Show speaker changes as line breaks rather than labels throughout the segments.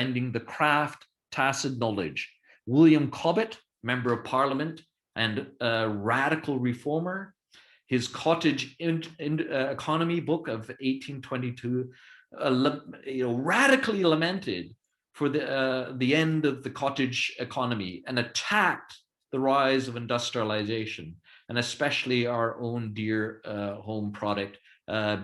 ending the craft tacit knowledge. William Cobbett, member of parliament and a radical reformer, his cottage economy book of 1822, radically lamented for the end of the cottage economy and attacked the rise of industrialization, and especially our own dear home product,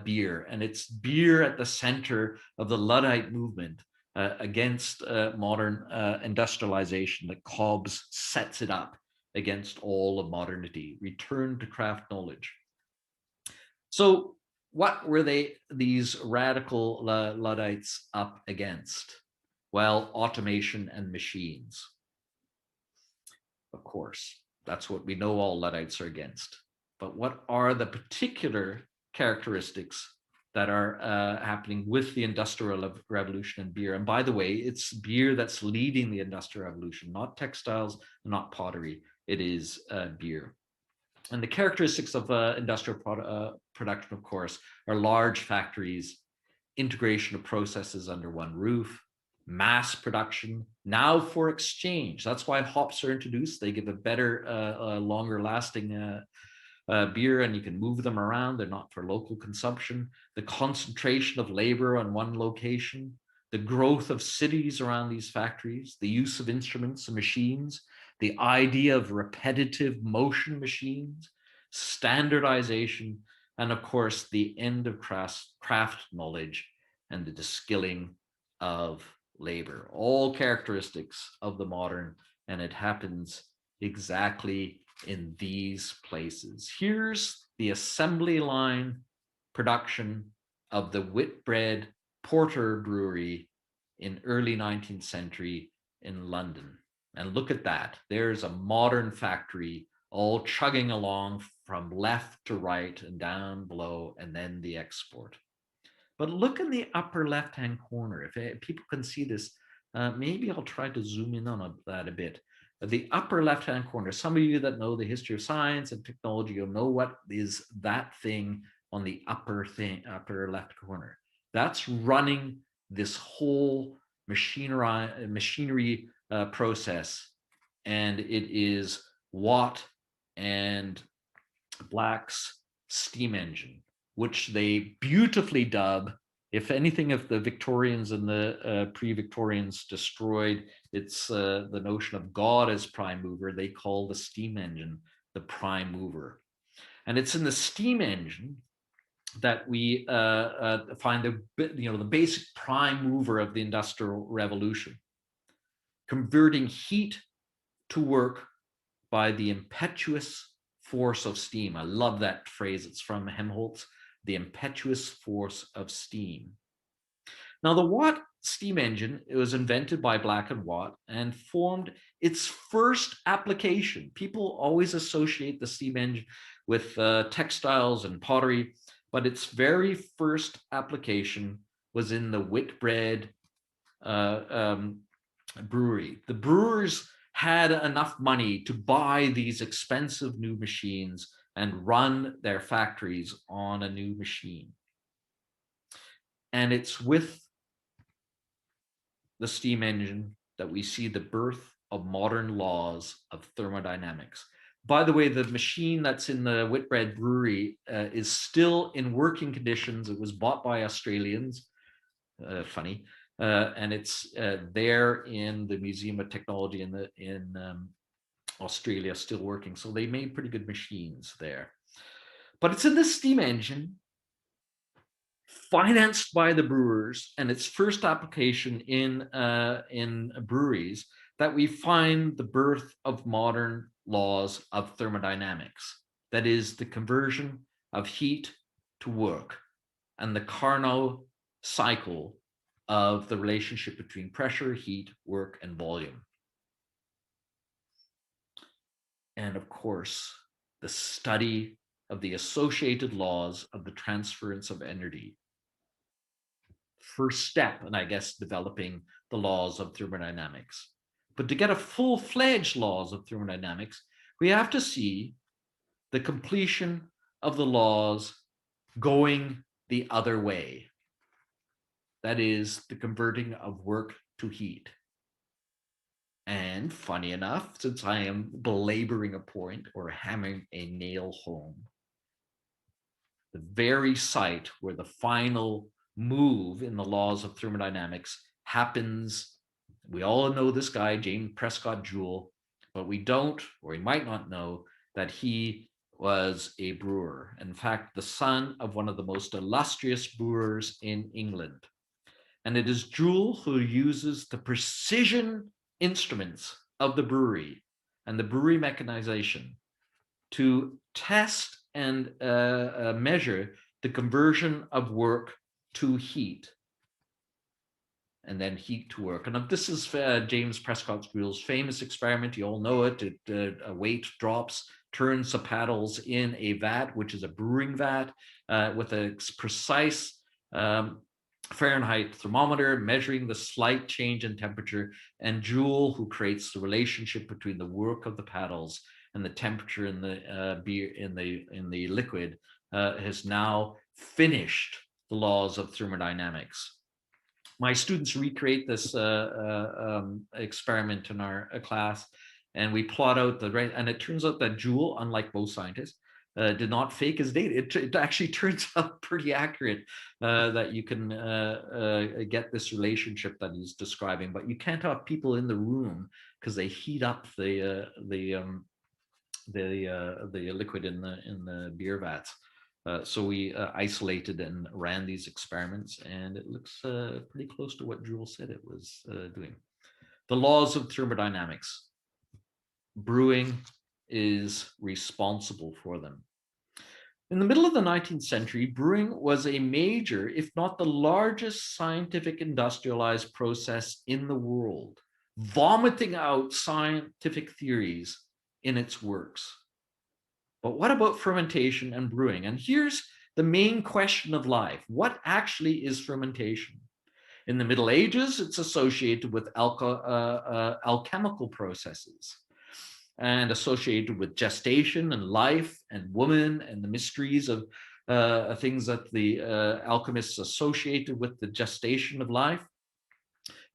beer. And it's beer at the center of the Luddite movement against modern industrialization, that Cobbes sets it up against all of modernity. Return to craft knowledge. So what were these radical Luddites up against? Well, automation and machines. Of course, that's what we know all Luddites are against. But what are the particular characteristics that are happening with the Industrial Revolution and beer? And by the way, it's beer that's leading the Industrial Revolution, not textiles, not pottery. It is beer. And the characteristics of industrial production, of course, are large factories, integration of processes under one roof, mass production, now for exchange. That's why hops are introduced. They give a better, longer lasting beer, and you can move them around. They're not for local consumption. The concentration of labor on one location, the growth of cities around these factories, the use of instruments and machines, the idea of repetitive motion machines, standardization, and of course, the end of craft knowledge and the skilling of labor, all characteristics of the modern, and it happens exactly in these places. Here's the assembly line production of the Whitbread Porter Brewery in early 19th century in London. And look at that. There's a modern factory all chugging along from left to right and down below, and then the export. But look in the upper left-hand corner. If people can see this, maybe I'll try to zoom in on that a bit. The upper left-hand corner, some of you that know the history of science and technology, you'll know what is that thing on the upper left corner. That's running this whole machinery process, and it is Watt and Black's steam engine, which they beautifully dub. If anything, if the Victorians and the pre-Victorians destroyed it's the notion of God as prime mover, they call the steam engine the prime mover. And it's in the steam engine that we find the basic prime mover of the Industrial Revolution, converting heat to work by the impetuous force of steam. I love that phrase. It's from Helmholtz, the impetuous force of steam. Now, the Watt steam engine, it was invented by Black and Watt and formed its first application. People always associate the steam engine with textiles and pottery, but its very first application was in the Whitbread brewery. The brewers had enough money to buy these expensive new machines and run their factories on a new machine. And it's with the steam engine that we see the birth of modern laws of thermodynamics. By the way, the machine that's in the Whitbread brewery is still in working conditions. It was bought by Australians, funny, and it's there in the Museum of Technology in Australia, still working. So they made pretty good machines there. But it's in the steam engine, financed by the brewers, and its first application in breweries, that we find the birth of modern laws of thermodynamics. That is the conversion of heat to work and the Carnot cycle of the relationship between pressure, heat, work, and volume. And of course, the study of the associated laws of the transference of energy. First step, and I guess developing the laws of thermodynamics. But to get a full-fledged laws of thermodynamics, we have to see the completion of the laws going the other way. That is the converting of work to heat. And funny enough, since I am belaboring a point or hammering a nail home, the very site where the final move in the laws of thermodynamics happens, we all know this guy, James Prescott Joule, but we don't, or we might not know, that he was a brewer. In fact, the son of one of the most illustrious brewers in England. And it is Joule who uses the precision instruments of the brewery and the brewery mechanization to test and measure the conversion of work to heat, and then heat to work. And this is James Prescott Joule's famous experiment. You all know it. A weight drops, turns the paddles in a vat, which is a brewing vat, with a precise Fahrenheit thermometer measuring the slight change in temperature. And Joule, who creates the relationship between the work of the paddles and the temperature in the beer in the liquid, has now finished the laws of thermodynamics. My students recreate this experiment in our class, and we plot out the right. And it turns out that Joule, unlike most scientists, did not fake his data. It actually turns out pretty accurate, that you can get this relationship that he's describing. But you can't have people in the room because they heat up the liquid in the beer vats. So we isolated and ran these experiments, and it looks pretty close to what Joule said it was doing. The laws of thermodynamics. Brewing is responsible for them. In the middle of the 19th century, brewing was a major, if not the largest, scientific industrialized process in the world, vomiting out scientific theories in its works. But what about fermentation and brewing? And here's the main question of life. What actually is fermentation? In the Middle Ages, it's associated with alchemical processes and associated with gestation and life and woman and the mysteries of things that the alchemists associated with the gestation of life.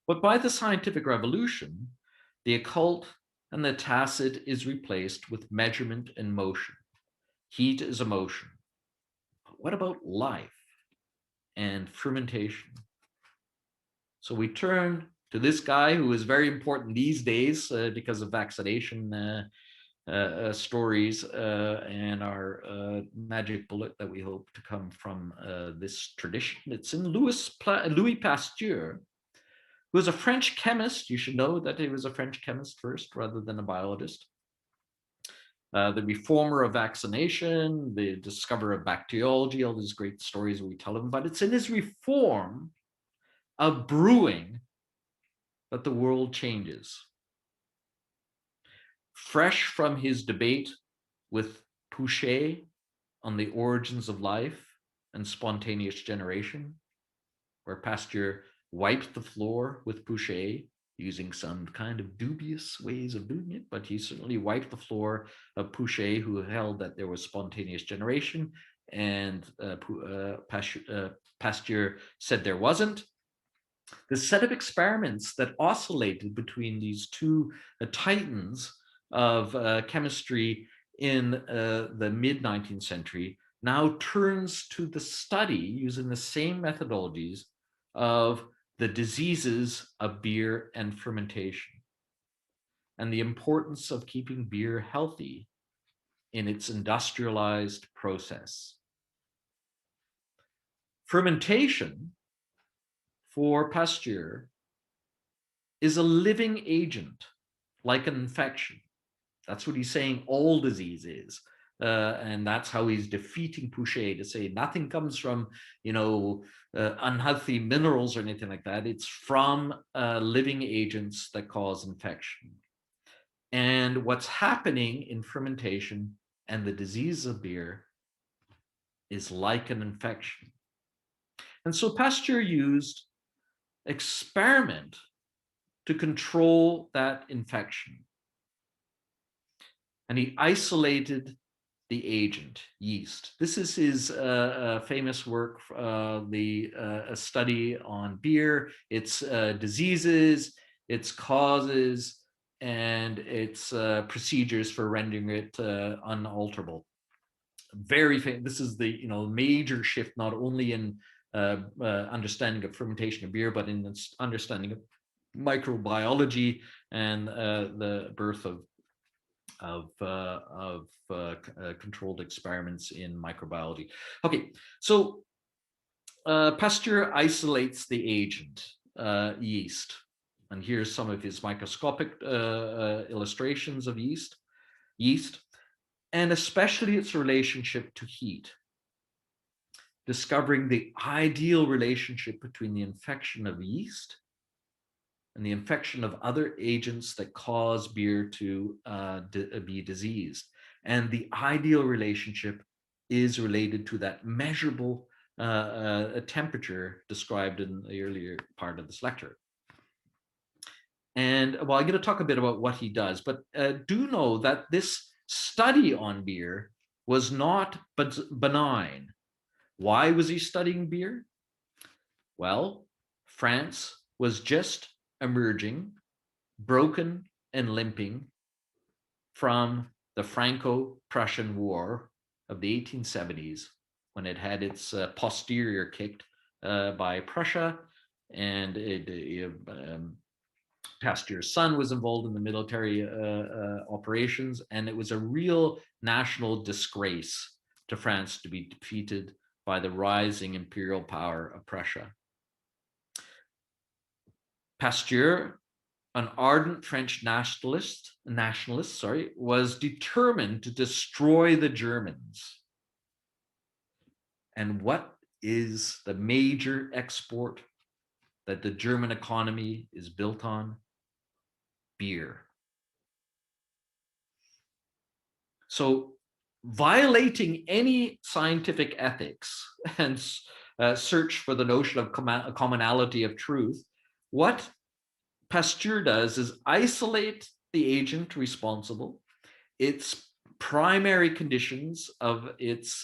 But by the scientific revolution, the occult and the tacit is replaced with measurement and motion. Heat is a motion. But what about life and fermentation? So we turn to this guy who is very important these days because of vaccination stories and our magic bullet that we hope to come from this tradition. It's in Louis Pasteur, who was a French chemist. You should know that he was a French chemist first rather than a biologist. The reformer of vaccination, the discoverer of bacteriology, all these great stories we tell him, but it's in his reform of brewing that the world changes. Fresh from his debate with Pouchet on the origins of life and spontaneous generation, where Pasteur wiped the floor with Pouchet using some kind of dubious ways of doing it, but he certainly wiped the floor of Pouchet, who held that there was spontaneous generation, and Pasteur said there wasn't. The set of experiments that oscillated between these two titans of chemistry in the mid-19th century now turns to the study using the same methodologies of the diseases of beer and fermentation, and the importance of keeping beer healthy in its industrialized process. Fermentation, for Pasteur, is a living agent, like an infection. That's what he's saying all disease is. And that's how he's defeating Pouchet, to say nothing comes from, unhealthy minerals or anything like that. It's from living agents that cause infection. And what's happening in fermentation and the disease of beer is like an infection. And so Pasteur used experiment to control that infection. And he isolated the agent, yeast. This is his famous work, a study on beer, its diseases, its causes, and its procedures for rendering it unalterable. Very famous. This is the major shift, not only in understanding of fermentation of beer, but in its understanding of microbiology and the birth of controlled experiments in microbiology. Okay, so Pasteur isolates the agent, yeast. And here's some of his microscopic illustrations of yeast, and especially its relationship to heat, discovering the ideal relationship between the infection of yeast and the infection of other agents that cause beer to be diseased. And the ideal relationship is related to that measurable temperature described in the earlier part of this lecture. And well, I'm going to talk a bit about what he does, but do know that this study on beer was not benign. Why was he studying beer? Well, France was just emerging, broken and limping from the Franco-Prussian War of the 1870s, when it had its posterior kicked by Prussia, and Pasteur's son was involved in the military operations, and it was a real national disgrace to France to be defeated by the rising imperial power of Prussia. Pasteur, an ardent French nationalist, was determined to destroy the Germans. And what is the major export that the German economy is built on? Beer. So violating any scientific ethics and search for the notion of commonality of truth, what Pasteur does is isolate the agent responsible, its primary conditions of its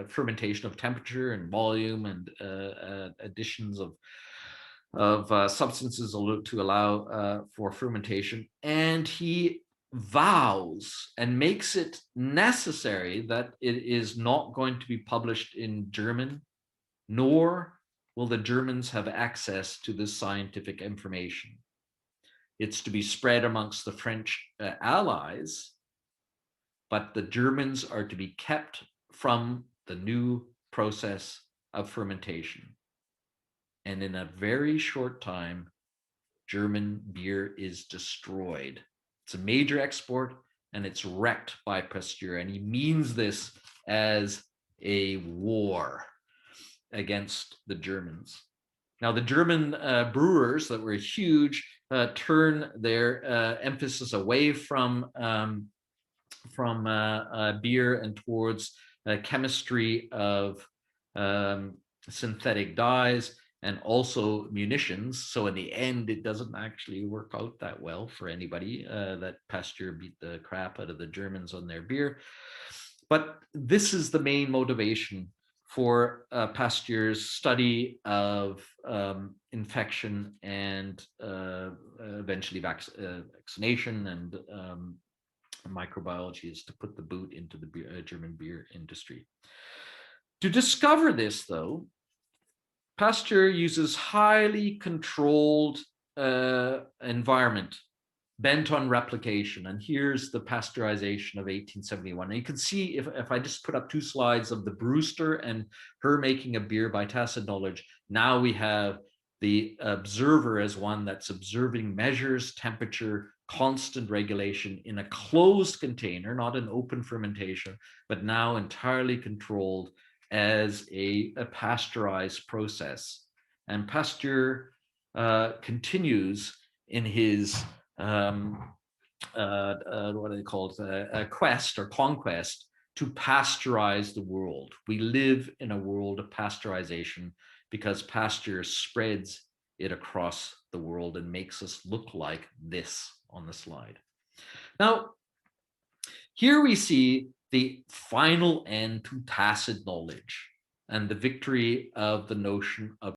fermentation of temperature and volume and additions of substances to allow for fermentation. And he vows and makes it necessary that it is not going to be published in German, nor will the Germans have access to this scientific information. It's to be spread amongst the French allies, but the Germans are to be kept from the new process of fermentation. And in a very short time, German beer is destroyed. It's a major export, and it's wrecked by Pasteur. And he means this as a war against the Germans. Now, the German brewers that were huge turn their emphasis away from beer and towards chemistry of synthetic dyes and also munitions. So in the end, it doesn't actually work out that well for anybody that Pasteur beat the crap out of the Germans on their beer. But this is the main motivation for Pasteur's study of infection and eventually vaccination and microbiology, is to put the boot into the German beer industry. To discover this, though, Pasteur uses highly controlled environment bent on replication. And here's the pasteurization of 1871. And you can see, if I just put up 2 slides of the Brewster and her making a beer by tacit knowledge, now we have the observer as one that's observing measures temperature, constant regulation in a closed container, not an open fermentation, but now entirely controlled as a pasteurized process. And Pasteur continues in his what are they called? Quest or conquest to pasteurize the world. We live in a world of pasteurization because Pasteur spreads it across the world and makes us look like this on the slide. Now, here we see the final end to tacit knowledge and the victory of the notion of